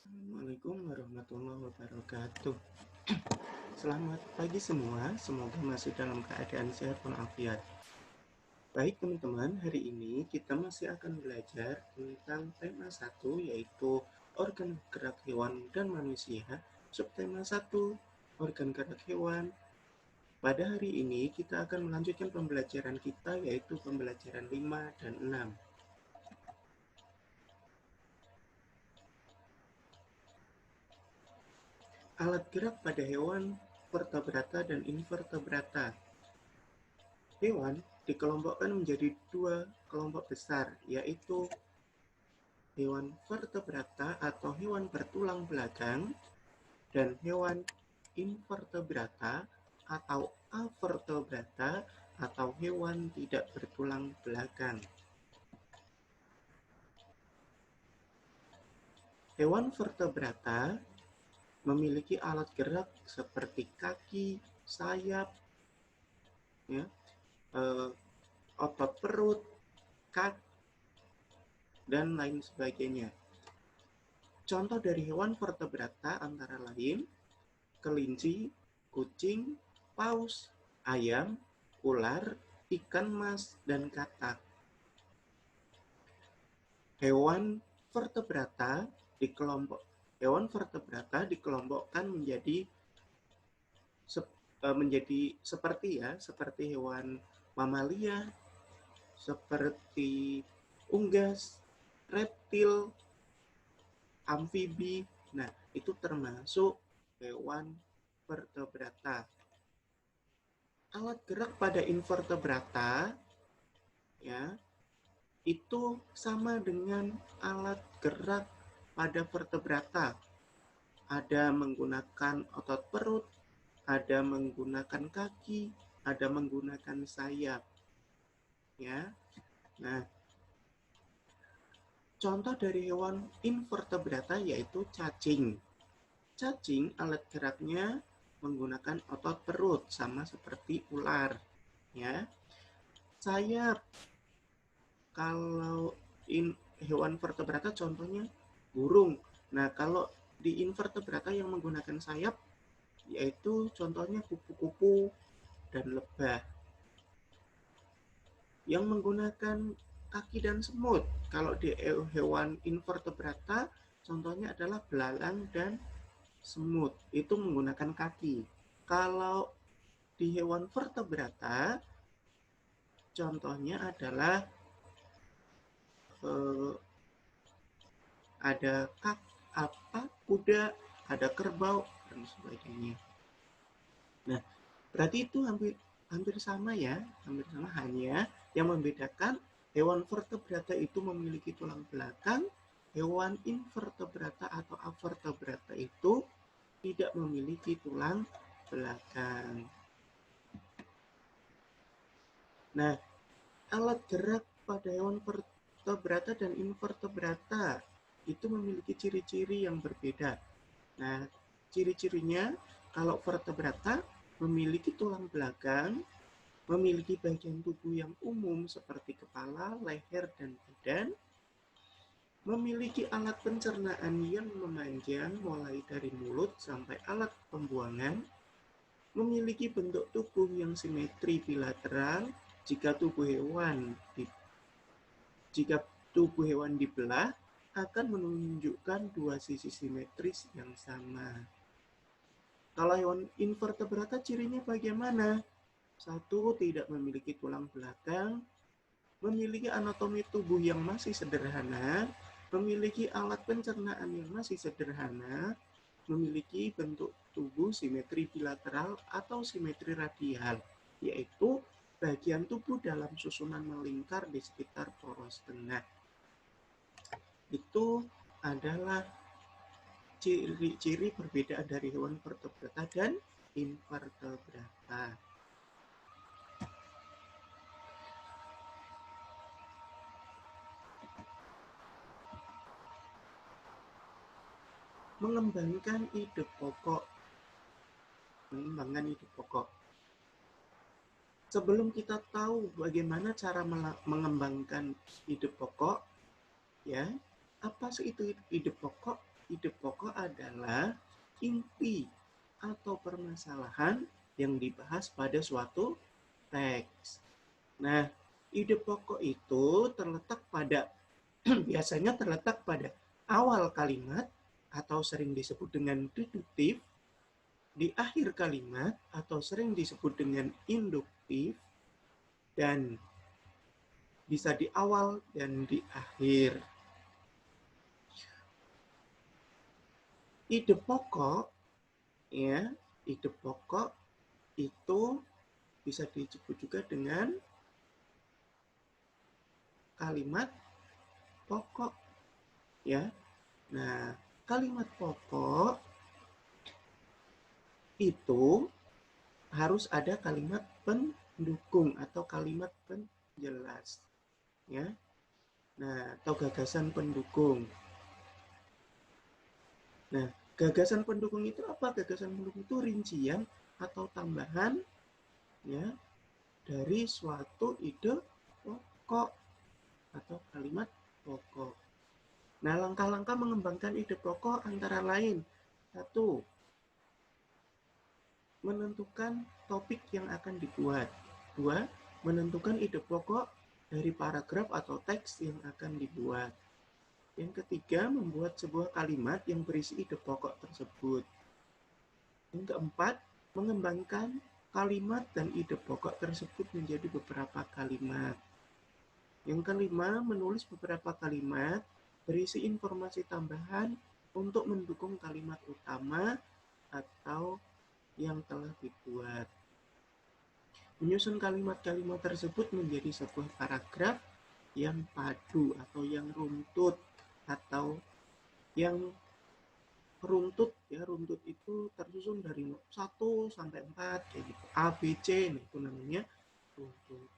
Assalamualaikum warahmatullahi wabarakatuh. Selamat pagi semua, semoga masih dalam keadaan sehat walafiat. Baik teman-teman, hari ini kita masih akan belajar tentang tema 1 yaitu organ gerak hewan dan manusia. Subtema 1, organ gerak hewan. Pada hari ini kita akan melanjutkan pembelajaran kita yaitu pembelajaran 5 dan 6. Alat gerak pada hewan vertebrata dan invertebrata. Hewan dikelompokkan menjadi dua kelompok besar, yaitu hewan vertebrata atau hewan bertulang belakang dan hewan invertebrata atau avertebrata atau hewan tidak bertulang belakang. Hewan vertebrata memiliki alat gerak seperti kaki, sayap, ya, otot perut, kaki, dan lain sebagainya. Contoh dari hewan vertebrata antara lain kelinci, kucing, paus, ayam, ular, ikan mas, dan katak. Hewan vertebrata dikelompokkan menjadi seperti hewan mamalia, seperti unggas, reptil, amfibi. Nah, itu termasuk hewan vertebrata. Alat gerak pada invertebrata ya itu sama dengan alat gerak pada vertebrata. Ada menggunakan otot perut, ada menggunakan kaki, ada menggunakan sayap. Ya. Nah, contoh dari hewan invertebrata yaitu cacing. Cacing alat geraknya menggunakan otot perut sama seperti ular, ya. Sayap. Kalau hewan vertebrata contohnya burung. Nah, kalau di invertebrata yang menggunakan sayap yaitu contohnya kupu-kupu dan lebah. Yang menggunakan kaki dan semut. Kalau di hewan invertebrata contohnya adalah belalang dan semut. Itu menggunakan kaki. Kalau di hewan vertebrata contohnya adalah ada kuda, ada kerbau dan sebagainya. Nah, berarti itu hampir sama ya, hampir sama, hanya yang membedakan hewan vertebrata itu memiliki tulang belakang, hewan invertebrata atau avertebrata itu tidak memiliki tulang belakang. Nah, alat gerak pada hewan vertebrata dan invertebrata itu memiliki ciri-ciri yang berbeda. Nah, ciri-cirinya kalau vertebrata memiliki tulang belakang, memiliki bagian tubuh yang umum seperti kepala, leher, dan badan, memiliki alat pencernaan yang memanjang mulai dari mulut sampai alat pembuangan, memiliki bentuk tubuh yang simetri bilateral jika tubuh hewan dibelah akan menunjukkan dua sisi simetris yang sama. Kalau hewan invertebrata cirinya bagaimana? Satu, tidak memiliki tulang belakang, memiliki anatomi tubuh yang masih sederhana, memiliki alat pencernaan yang masih sederhana, memiliki bentuk tubuh simetri bilateral atau simetri radial, yaitu bagian tubuh dalam susunan melingkar di sekitar poros tengah. Itu adalah ciri-ciri perbedaan dari hewan vertebrata dan invertebrata. Mengembangkan ide pokok. Sebelum kita tahu bagaimana cara mengembangkan ide pokok, ya, apa sih itu ide pokok? ide pokok adalah inti atau permasalahan yang dibahas pada suatu teks. Nah, ide pokok itu terletak pada biasanya terletak pada awal kalimat atau sering disebut dengan deduktif, di akhir kalimat atau sering disebut dengan induktif, dan bisa di awal dan di akhir. Ide pokok, ya, ide pokok itu bisa disebut juga dengan kalimat pokok, ya. Nah, kalimat pokok itu harus ada kalimat pendukung atau kalimat penjelas, ya. Nah, atau gagasan pendukung. Nah, gagasan pendukung itu apa? Gagasan pendukung itu rincian atau tambahan, ya, dari suatu ide pokok atau kalimat pokok. Nah, langkah-langkah mengembangkan ide pokok antara lain: 1. Menentukan topik yang akan dibuat. 2. Menentukan ide pokok dari paragraf atau teks yang akan dibuat. Yang ketiga, membuat sebuah kalimat yang berisi ide pokok tersebut. Yang keempat, mengembangkan kalimat dan ide pokok tersebut menjadi beberapa kalimat. Yang kelima, menulis beberapa kalimat berisi informasi tambahan untuk mendukung kalimat utama atau yang telah dibuat. Menyusun kalimat-kalimat tersebut menjadi sebuah paragraf yang padu atau yang runtut, atau yang runtut, ya. Runtut itu tersusun dari 1 sampai 4 kayak gitu. A, B, C, nah itu namanya runtut.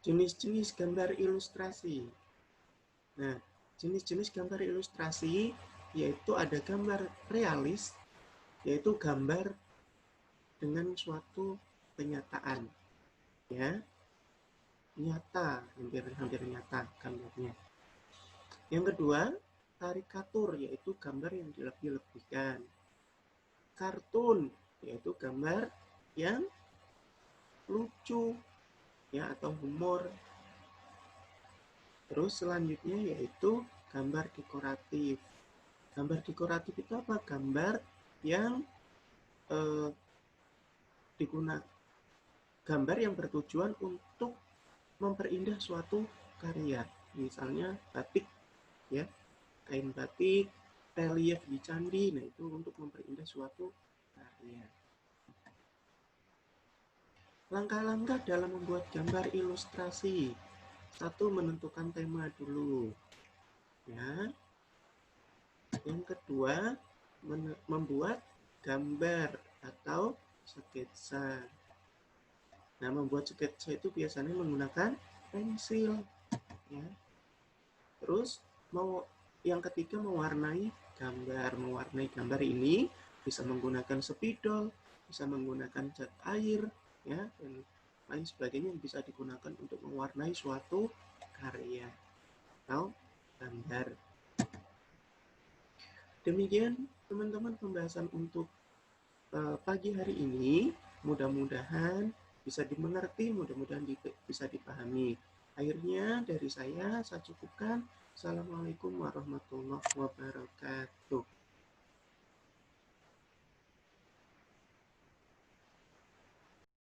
Jenis-jenis gambar ilustrasi. Nah, jenis-jenis gambar ilustrasi yaitu ada gambar realis, yaitu gambar dengan suatu kenyataan, ya, nyata, hampir nyata gambarnya. Yang kedua, karikatur, yaitu gambar yang dilebih-lebihkan. Kartun, yaitu gambar yang lucu, ya, atau humor. Terus selanjutnya yaitu gambar dekoratif. Gambar dekoratif itu apa? Gambar yang gambar yang bertujuan untuk memperindah suatu karya. Misalnya batik, ya, kain batik, relief di candi, nah itu untuk memperindah suatu karya. Langkah-langkah dalam membuat gambar ilustrasi. 1. Menentukan tema dulu, ya. Yang kedua, membuat gambar atau sketsa. Nah, membuat sketsa itu biasanya menggunakan pensil, ya. Terus yang ketiga, mewarnai gambar. Mewarnai gambar ini bisa menggunakan spidol, bisa menggunakan cat air, ya, dan lain sebagainya yang bisa digunakan untuk mewarnai suatu karya atau gambar. Demikian teman-teman pembahasan untuk pagi hari ini. Mudah-mudahan bisa dimengerti, mudah-mudahan bisa dipahami. Akhirnya dari saya cukupkan. Assalamualaikum warahmatullahi wabarakatuh.